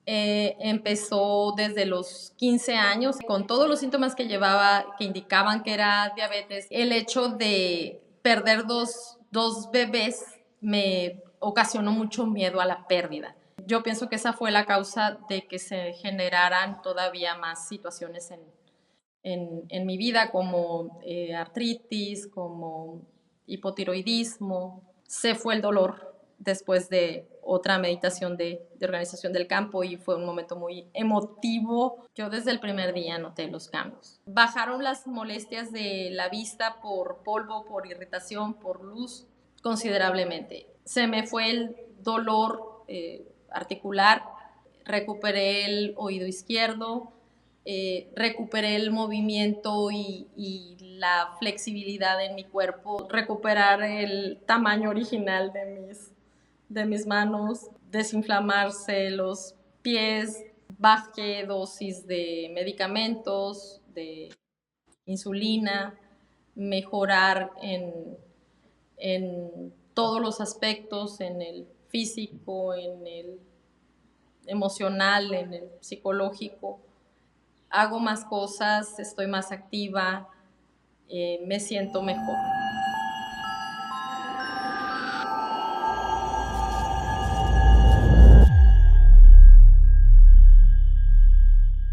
Empezó desde los 15 años con todos los síntomas que llevaba, que indicaban que era diabetes. El hecho de perder dos bebés me ocasionó mucho miedo a la pérdida. Yo pienso que esa fue la causa de que se generaran todavía más situaciones en mi vida, como artritis, como hipotiroidismo. Se fue el dolor después de otra meditación de organización del campo y fue un momento muy emotivo. Yo desde el primer día noté los cambios. Bajaron las molestias de la vista por polvo, por irritación, por luz, considerablemente. Se me fue el dolor articular, recuperé el oído izquierdo, recuperé el movimiento y la flexibilidad en mi cuerpo, recuperar el tamaño original de mis manos, desinflamarse los pies, bajé dosis de medicamentos, de insulina, mejorar en todos los aspectos, en el físico, en el emocional, en el psicológico. Hago más cosas, estoy más activa, me siento mejor.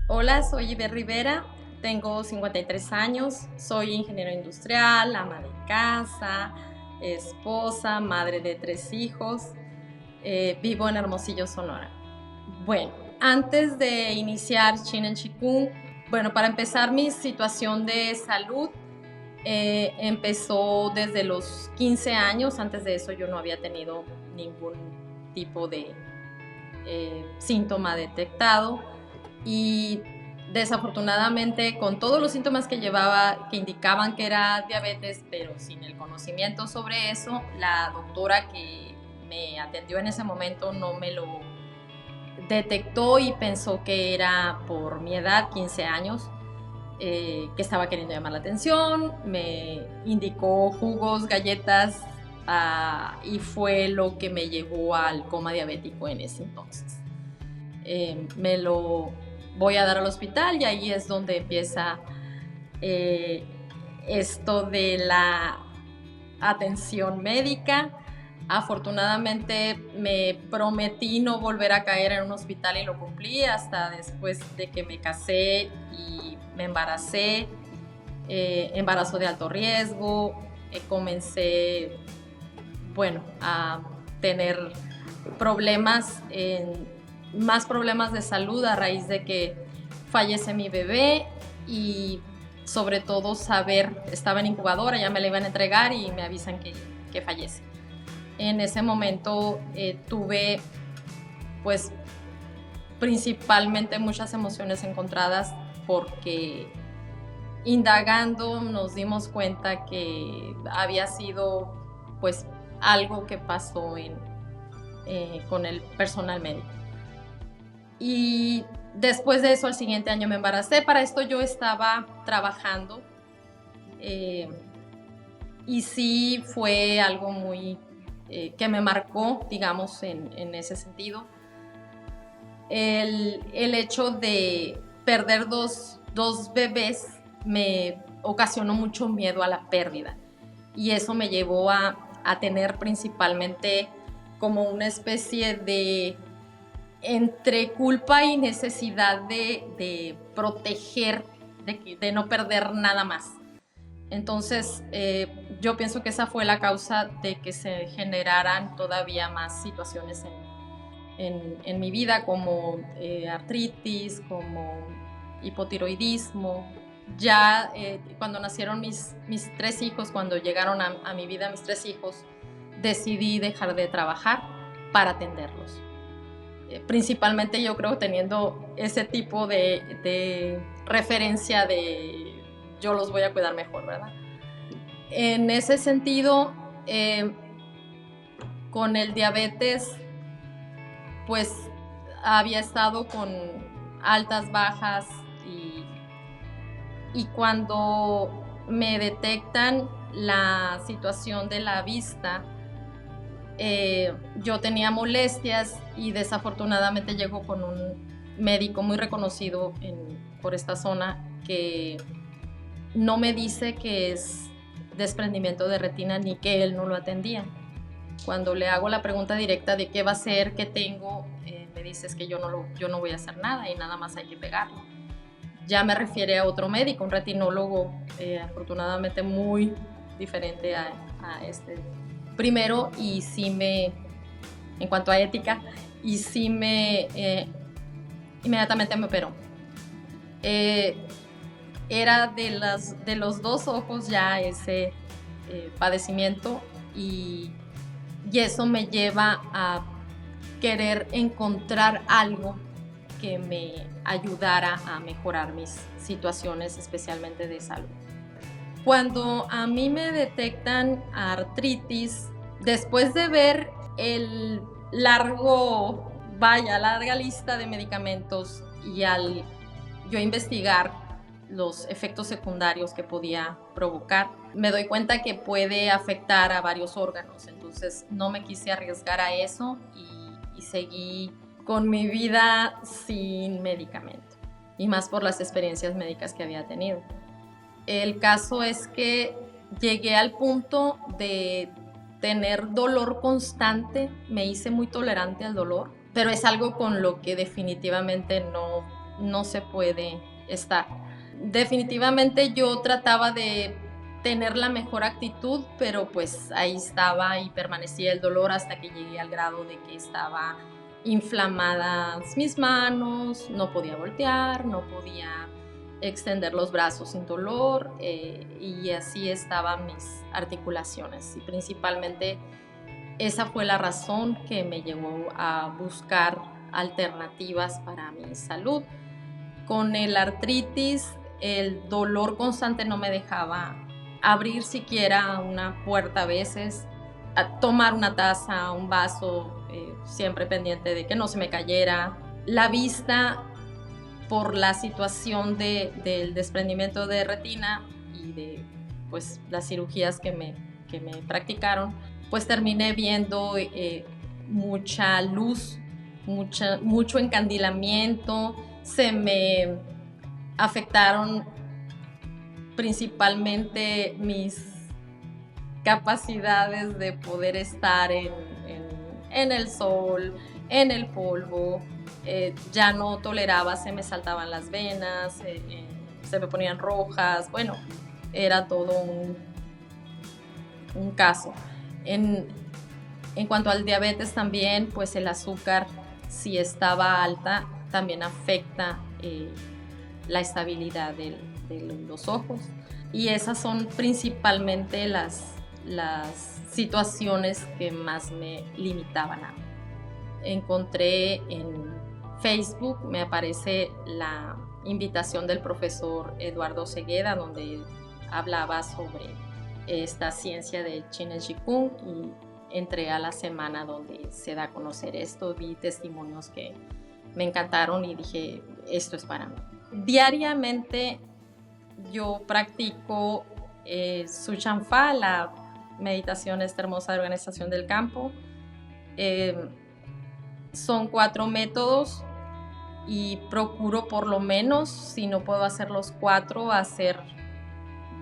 Hola, soy Iber Rivera, tengo 53 años, soy ingeniero industrial, ama de casa, esposa, madre de 3 hijos, vivo en Hermosillo, Sonora. Bueno, antes de iniciar Chin en Chikung, bueno, para empezar mi situación de salud, empezó desde los 15 años. Antes de eso yo no había tenido ningún tipo de síntoma detectado y desafortunadamente con todos los síntomas que llevaba que indicaban que era diabetes, pero sin el conocimiento sobre eso, la doctora que me atendió en ese momento no me lo detectó y pensó que era por mi edad, 15 años, que estaba queriendo llamar la atención, me indicó jugos, galletas, y fue lo que me llevó al coma diabético en ese entonces. Me lo voy a dar al hospital y ahí es donde empieza esto de la atención médica. Afortunadamente me prometí no volver a caer en un hospital y lo cumplí hasta después de que me casé y me embaracé, embarazo de alto riesgo, comencé, bueno, a tener problemas, más problemas de salud a raíz de que fallece mi bebé y sobre todo saber, estaba en incubadora, ya me la iban a entregar y me avisan que fallece. En ese momento tuve pues principalmente muchas emociones encontradas porque indagando nos dimos cuenta que había sido pues algo que pasó con el personal médico. Y después de eso, al siguiente año me embaracé. Para esto yo estaba trabajando y sí fue algo muy que me marcó, digamos, en ese sentido. El hecho de perder dos bebés me ocasionó mucho miedo a la pérdida y eso me llevó a tener principalmente como una especie de entre culpa y necesidad de proteger, de no perder nada más. Entonces, yo pienso que esa fue la causa de que se generaran todavía más situaciones en mi vida, como artritis, como hipotiroidismo. Ya cuando nacieron mis 3 hijos, cuando llegaron a mi vida mis 3 hijos, decidí dejar de trabajar para atenderlos. Principalmente yo creo teniendo ese tipo de referencia de yo los voy a cuidar mejor, ¿verdad? En ese sentido, con el diabetes, pues había estado con altas, bajas y cuando me detectan la situación de la vista, yo tenía molestias y desafortunadamente llegó con un médico muy reconocido por esta zona que no me dice que es desprendimiento de retina ni que él no lo atendía. Cuando le hago la pregunta directa de qué va a ser, qué tengo, me dices que yo no voy a hacer nada y nada más hay que pegarlo. Ya me refiere a otro médico, un retinólogo, afortunadamente muy diferente a este primero, y sí en cuanto a ética, y sí inmediatamente me operó. Era de los dos ojos ya ese padecimiento, y eso me lleva a querer encontrar algo que me ayudara a mejorar mis situaciones, especialmente de salud. Cuando a mí me detectan artritis, después de ver larga lista de medicamentos y al yo investigar los efectos secundarios que podía provocar, me doy cuenta que puede afectar a varios órganos. Entonces no me quise arriesgar a eso y seguí con mi vida sin medicamento, y más por las experiencias médicas que había tenido. El caso es que llegué al punto de tener dolor constante, me hice muy tolerante al dolor, pero es algo con lo que definitivamente no se puede estar. Definitivamente yo trataba de tener la mejor actitud, pero pues ahí estaba y permanecía el dolor hasta que llegué al grado de que estaba inflamadas mis manos, no podía voltear, no podía extender los brazos sin dolor, y así estaban mis articulaciones, y principalmente esa fue la razón que me llevó a buscar alternativas para mi salud. Con el artritis, el dolor constante no me dejaba abrir siquiera una puerta a veces, a tomar una taza, un vaso, siempre pendiente de que no se me cayera. La vista, por la situación del desprendimiento de retina y de pues, las cirugías que me practicaron, pues terminé viendo mucha luz, mucho encandilamiento. Se me afectaron principalmente mis capacidades de poder estar en el sol, en el polvo. Ya no toleraba, se me saltaban las venas, se me ponían rojas. Bueno, era todo un caso. En cuanto al diabetes también, pues el azúcar, si estaba alta, también afecta la estabilidad de los ojos. Y esas son principalmente las situaciones que más me limitaban a mí. Encontré en Facebook, me aparece la invitación del profesor Eduardo Cegueda, donde hablaba sobre esta ciencia de Chinen Chikung, y entré a la semana donde se da a conocer esto. Vi testimonios que me encantaron y dije, esto es para mí. Diariamente yo practico Suchanfa, la meditación esta hermosa de organización del campo. Son 4 métodos y procuro, por lo menos, si no puedo hacer los 4, hacer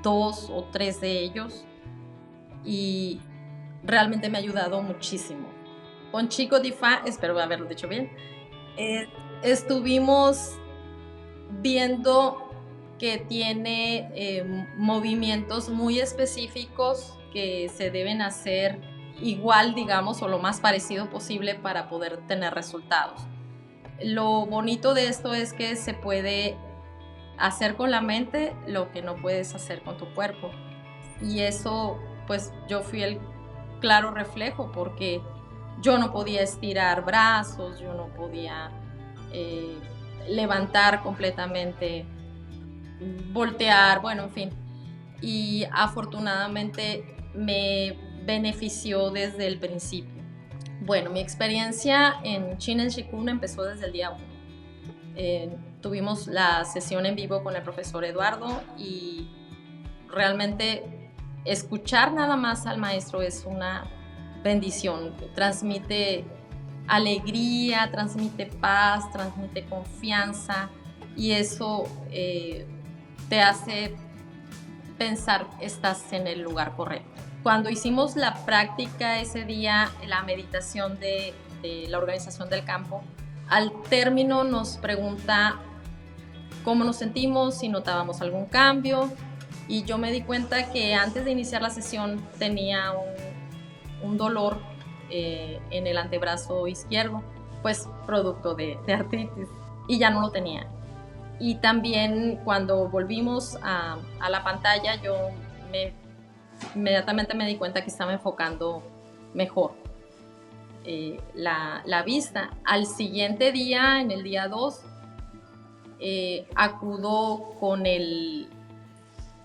2 o 3 de ellos, y realmente me ha ayudado muchísimo. Con Chico Difa, espero haberlo dicho bien, estuvimos viendo que tiene movimientos muy específicos que se deben hacer igual, digamos, o lo más parecido posible para poder tener resultados. Lo bonito de esto es que se puede hacer con la mente lo que no puedes hacer con tu cuerpo, y eso, pues yo fui el claro reflejo, porque yo no podía estirar brazos, yo no podía levantar completamente, voltear, bueno, en fin. Y afortunadamente me benefició desde el principio. Bueno, mi experiencia en Chinen Chikung empezó desde el día 1. Tuvimos la sesión en vivo con el profesor Eduardo, y realmente escuchar nada más al maestro es una bendición, transmite alegría, transmite paz, transmite confianza y eso te hace pensar que estás en el lugar correcto. Cuando hicimos la práctica ese día, la meditación de la organización del campo, al término nos pregunta cómo nos sentimos, si notábamos algún cambio, y yo me di cuenta que antes de iniciar la sesión tenía un dolor en el antebrazo izquierdo, pues producto de artritis, y ya no lo tenía. Y también cuando volvimos a la pantalla, yo inmediatamente me di cuenta que estaba enfocando mejor la vista. Al siguiente día, en el día 2, acudo con el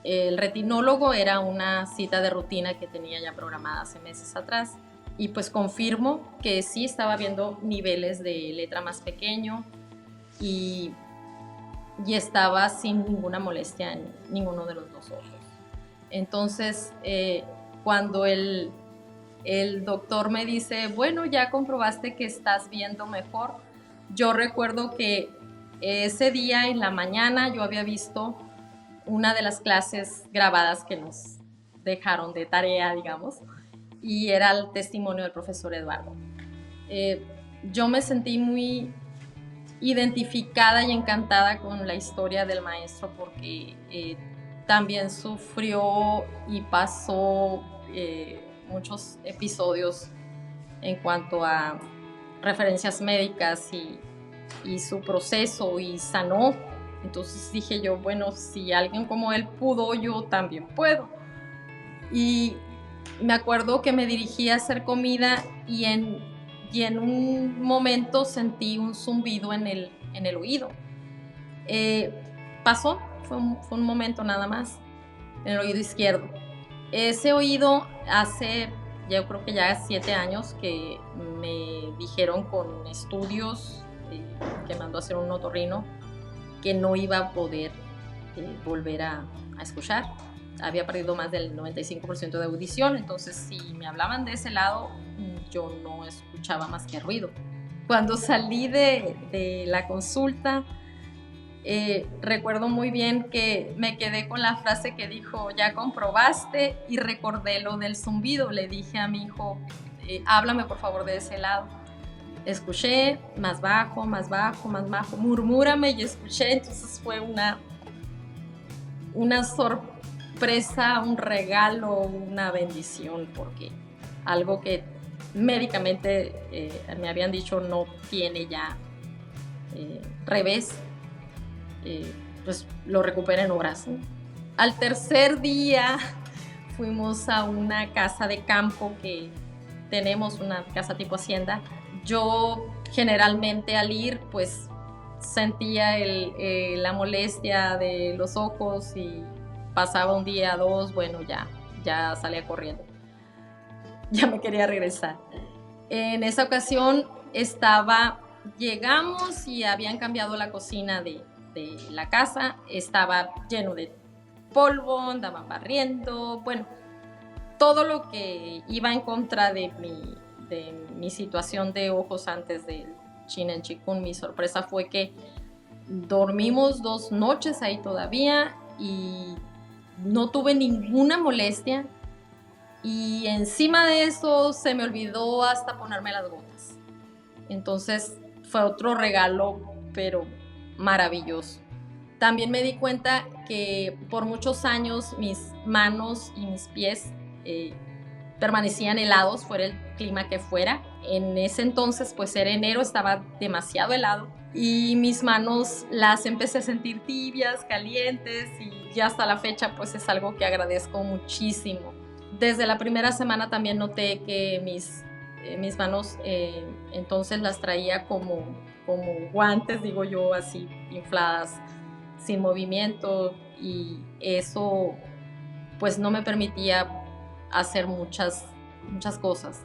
retinólogo. Era una cita de rutina que tenía ya programada hace meses atrás, y pues confirmo que sí estaba viendo niveles de letra más pequeño y estaba sin ninguna molestia en ninguno de los dos ojos. Entonces, cuando el doctor me dice, bueno, ya comprobaste que estás viendo mejor, yo recuerdo que ese día en la mañana yo había visto una de las clases grabadas que nos dejaron de tarea, digamos, y era el testimonio del profesor Eduardo. Yo me sentí muy identificada y encantada con la historia del maestro porque también sufrió y pasó muchos episodios en cuanto a referencias médicas y su proceso, y sanó. Entonces dije yo, bueno, si alguien como él pudo, yo también puedo. Y me acuerdo que me dirigí a hacer comida y en un momento sentí un zumbido en el oído. Pasó, fue un momento nada más, en el oído izquierdo. Ese oído hace, yo creo que ya 7 años que me dijeron con estudios que mandó a hacer un otorrino que no iba a poder volver a escuchar. Había perdido más del 95% de audición, entonces si me hablaban de ese lado, yo no escuchaba más que ruido. Cuando salí de la consulta, recuerdo muy bien que me quedé con la frase que dijo, ya comprobaste, y recordé lo del zumbido. Le dije a mi hijo, háblame por favor de ese lado. Escuché más bajo, más bajo, más bajo, murmúrame, y escuché. Entonces fue una sorpresa, un regalo, una bendición, porque algo que médicamente me habían dicho no tiene ya revés, pues lo recuperé en horas, ¿no? Al tercer día fuimos a una casa de campo que tenemos, una casa tipo hacienda. Yo generalmente al ir pues sentía la molestia de los ojos y pasaba un día, 2, bueno, ya salía corriendo. Ya me quería regresar. En esa ocasión llegamos y habían cambiado la cocina de la casa, estaba lleno de polvo, andaban barriendo, bueno, todo lo que iba en contra de mi situación de ojos antes del Chinen Chikun. Mi sorpresa fue que dormimos 2 noches ahí todavía y no tuve ninguna molestia, y encima de eso se me olvidó hasta ponerme las gotas. Entonces fue otro regalo, pero maravilloso. También me di cuenta que por muchos años mis manos y mis pies permanecían helados, fuera el clima que fuera. En ese entonces, pues era enero, estaba demasiado helado y mis manos las empecé a sentir tibias, calientes, y ya hasta la fecha pues es algo que agradezco muchísimo. Desde la primera semana también noté que mis manos entonces las traía como guantes, digo yo, así infladas, sin movimiento, y eso pues no me permitía hacer muchas cosas.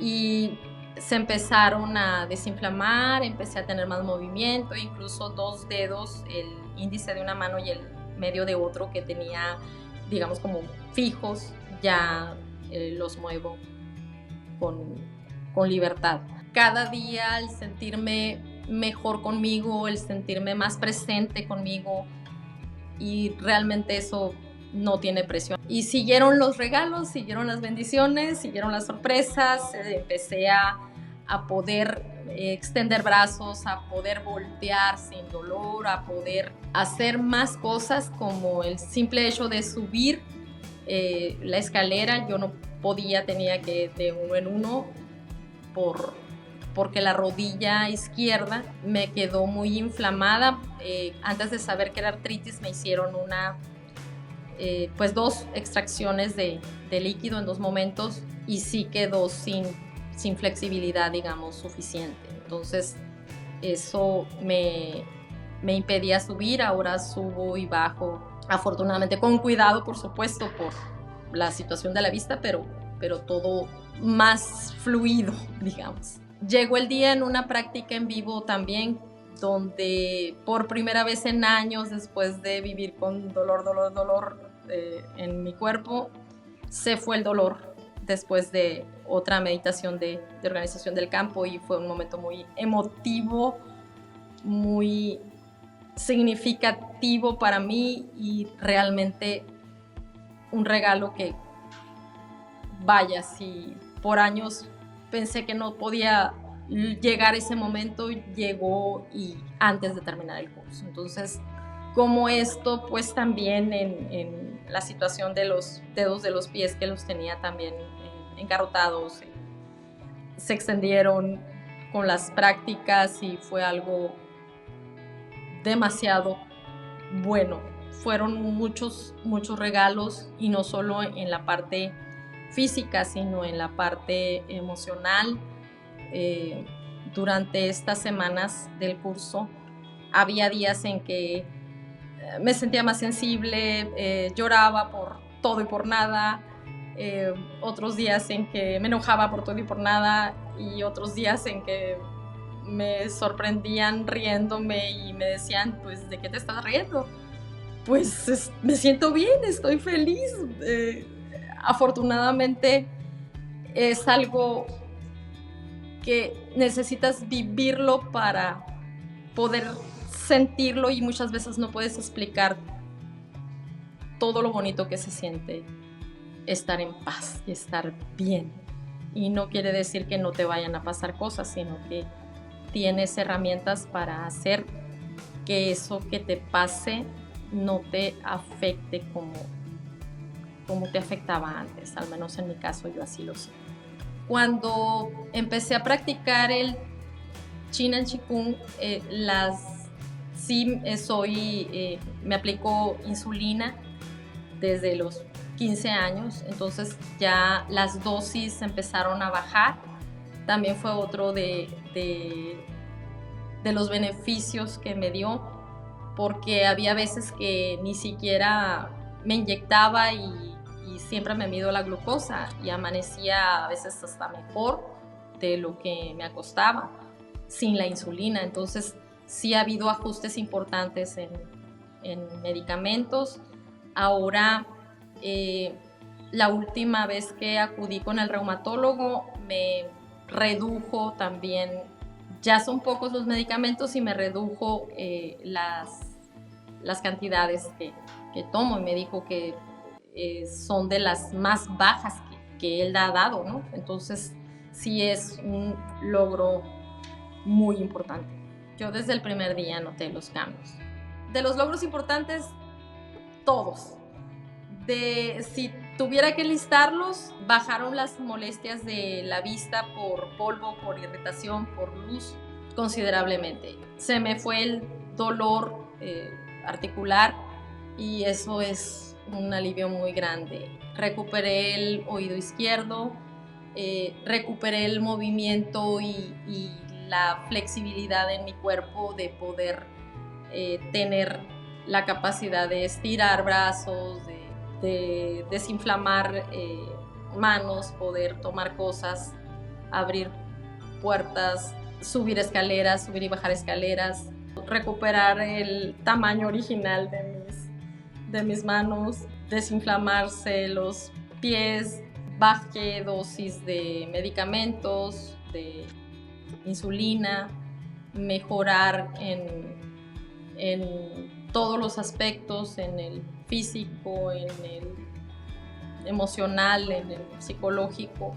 Y se empezaron a desinflamar, empecé a tener más movimiento, incluso 2 dedos, el índice de una mano y el medio de otro que tenía, digamos, como fijos, ya los muevo con libertad. Cada día el sentirme mejor conmigo, el sentirme más presente conmigo, y realmente eso no tiene precio. Y siguieron los regalos, siguieron las bendiciones, siguieron las sorpresas, empecé a poder extender brazos, a poder voltear sin dolor, a poder hacer más cosas, como el simple hecho de subir la escalera. Yo no podía, tenía que de uno en uno porque la rodilla izquierda me quedó muy inflamada. Antes de saber que era artritis me hicieron pues 2 extracciones de líquido en 2 momentos, y sí quedó sin flexibilidad, digamos, suficiente. Entonces eso me impedía subir. Ahora subo y bajo, afortunadamente con cuidado, por supuesto, por la situación de la vista, pero todo más fluido, digamos. Llegó el día en una práctica en vivo también, donde por primera vez en años, después de vivir con dolor en mi cuerpo, se fue el dolor después de otra meditación de organización del campo, y fue un momento muy emotivo, muy significativo para mí, y realmente un regalo que, vaya, si por años pensé que no podía llegar ese momento, llegó, y antes de terminar el curso. Entonces, como esto, pues también en la situación de los dedos de los pies, que los tenía también engarrotados, se extendieron con las prácticas, y fue algo demasiado bueno. Fueron muchos regalos, y no solo en la parte física, sino en la parte emocional. Durante estas semanas del curso había días en que me sentía más sensible, lloraba por todo y por nada, otros días en que me enojaba por todo y por nada, y otros días en que me sorprendían riéndome y me decían, pues, ¿de qué te estás riendo? Pues me siento bien, estoy feliz. Afortunadamente es algo que necesitas vivirlo para poder sentirlo, y muchas veces no puedes explicar todo lo bonito que se siente estar en paz y estar bien. Y no quiere decir que no te vayan a pasar cosas, sino que tienes herramientas para hacer que eso que te pase no te afecte como te afectaba antes. Al menos en mi caso yo así lo sé. Cuando empecé a practicar el Chin and Chikung, me aplicó insulina desde los 15 años, entonces ya las dosis empezaron a bajar. También fue otro de los beneficios que me dio, porque había veces que ni siquiera me inyectaba y siempre me mido la glucosa, y amanecía a veces hasta mejor de lo que me acostaba sin la insulina. Entonces sí ha habido ajustes importantes en medicamentos. Ahora, la última vez que acudí con el reumatólogo, me redujo también, ya son pocos los medicamentos, y me redujo las cantidades que tomo, y me dijo que son de las más bajas que él ha dado, ¿no? Entonces sí es un logro muy importante. Yo desde el primer día noté los cambios. De los logros importantes, todos. Si tuviera que listarlos, bajaron las molestias de la vista por polvo, por irritación, por luz, considerablemente. Se me fue el dolor articular, y eso es un alivio muy grande. Recuperé el oído izquierdo, recuperé el movimiento y la flexibilidad en mi cuerpo de poder tener la capacidad de estirar brazos, de desinflamar manos, poder tomar cosas, abrir puertas, subir escaleras, subir y bajar escaleras, recuperar el tamaño original de mis manos, desinflamarse los pies, bajé dosis de medicamentos, de insulina, mejorar en todos los aspectos, en el físico, en el emocional, en el psicológico.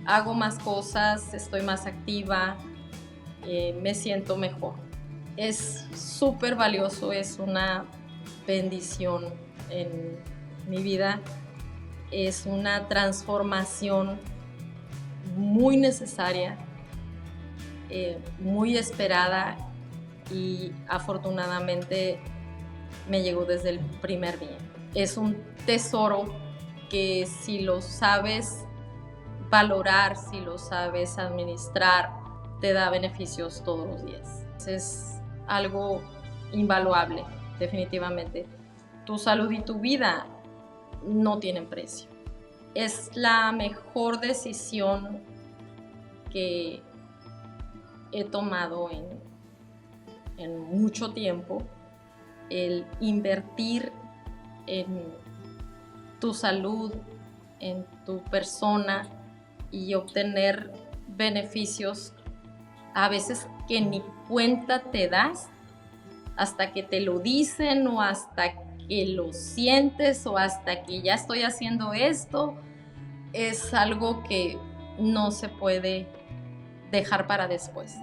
Hago más cosas, estoy más activa, me siento mejor. Es súper valioso, es una bendición en mi vida, es una transformación muy necesaria, muy esperada, y afortunadamente me llegó desde el primer día. Es un tesoro que si lo sabes valorar, si lo sabes administrar, te da beneficios todos los días. Es algo invaluable, definitivamente. Tu salud y tu vida no tienen precio. Es la mejor decisión que he tomado en mucho tiempo, el invertir en tu salud, en tu persona, y obtener beneficios a veces que ni cuenta te das hasta que te lo dicen, o hasta que lo sientes, o hasta que ya estoy haciendo esto. Es algo que no se puede dejar para después.